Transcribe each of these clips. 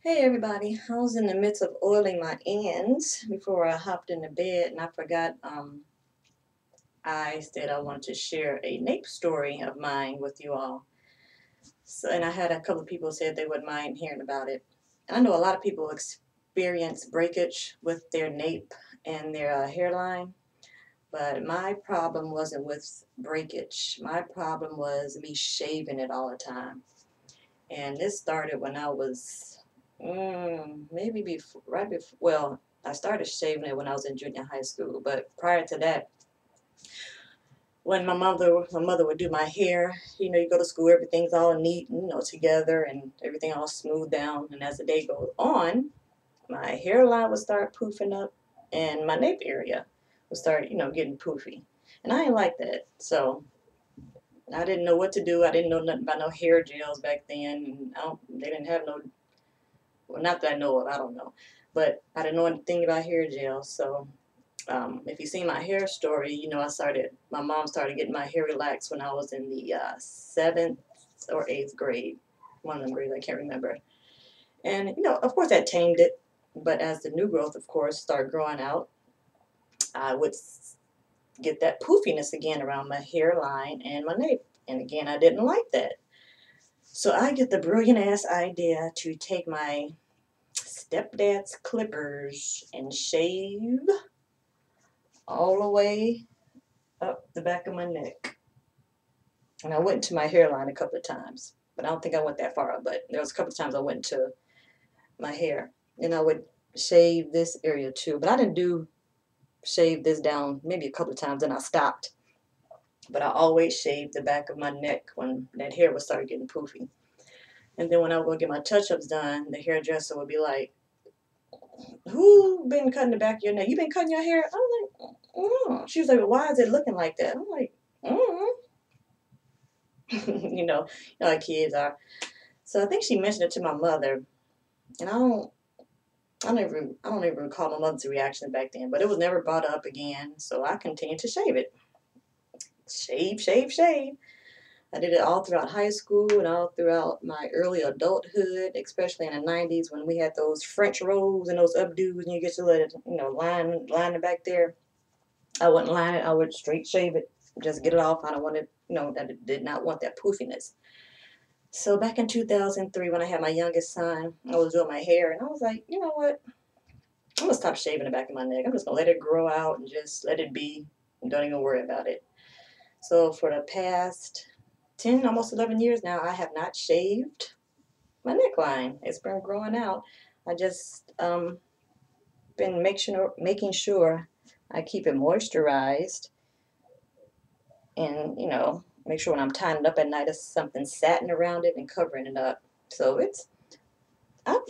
Hey everybody, I was in the midst of oiling my ends before I hopped into bed and I forgot I said I wanted to share a Nape story of mine with you all. So, and I had a couple of people said they wouldn't mind hearing about it. I know a lot of people experience breakage with their nape and their hairline, but my problem wasn't with breakage. My problem was me shaving it all the time. And this started when I was maybe before, right before, well, I started shaving it when I was in junior high school, but prior to that, when my mother would do my hair, you go to school, everything's all neat, together and everything all smooth down. And as the day goes on, my hairline would start poofing up and my nape area would start, getting poofy. And I didn't like that. So I didn't know what to do. I didn't know nothing about no hair gels back then. And they didn't have no, well, not that I know of, I don't know. But I didn't know anything about hair gel. So if you see my hair story, my mom started getting my hair relaxed when I was in the 7th or 8th grade. One of them grades, I can't remember. And, of course that tamed it. But as the new growth, of course, started growing out, I would get that poofiness again around my hairline and my nape. And again, I didn't like that. So I get the brilliant ass idea to take my stepdad's clippers and shave all the way up the back of my neck. And I went to my hairline a couple of times, but I don't think I went that far up. But there was a couple of times I went to my hair, and I would shave this area too. But I didn't do shave this down maybe a couple of times, and I stopped. But I always shaved the back of my neck when that hair would start getting poofy. And then when I would go get my touch-ups done, the hairdresser would be like, "Who been cutting the back of your neck? You been cutting your hair?" I was like, "Oh." She was like, "Well, why is it looking like that?" I'm like, "Mm." How kids are. So I think she mentioned it to my mother, and I don't even recall my mother's reaction back then, but it was never brought up again. So I continued to shave it, shave, shave, shave. I did it all throughout high school and all throughout my early adulthood, especially in the 90s when we had those French rolls and those updos, and you get to let it, line it back there. I wouldn't line it. I would straight shave it, just get it off. I don't want it, did not want that poofiness. So back in 2003, when I had my youngest son, I was doing my hair, and I was like, you know what? I'm gonna stop shaving the back of my neck. I'm just gonna let it grow out and just let it be. And don't even worry about it. So for the past 10, almost 11 years now, I have not shaved my neckline. It's been growing out. I just been making sure I keep it moisturized, and make sure when I'm tying it up at night, there's something satin around it and covering it up. So I'm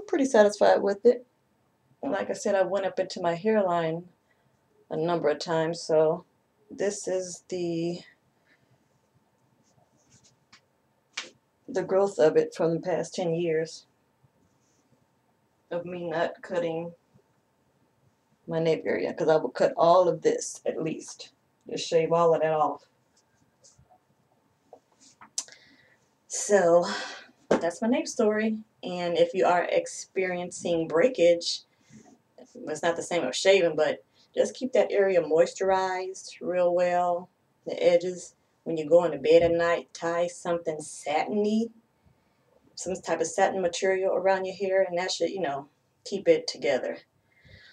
pretty satisfied with it. And like I said, I went up into my hairline a number of times. So this is the growth of it from the past 10 years of me not cutting my nape area, because I would cut all of this at least. Just shave all of that off. So that's my nape story. And if you are experiencing breakage, it's not the same as shaving, but just keep that area moisturized real well. The edges, when you go into bed at night, tie something satiny, some type of satin material around your hair, and that should, keep it together.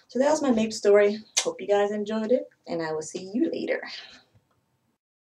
So that was my nape story. Hope you guys enjoyed it, and I will see you later.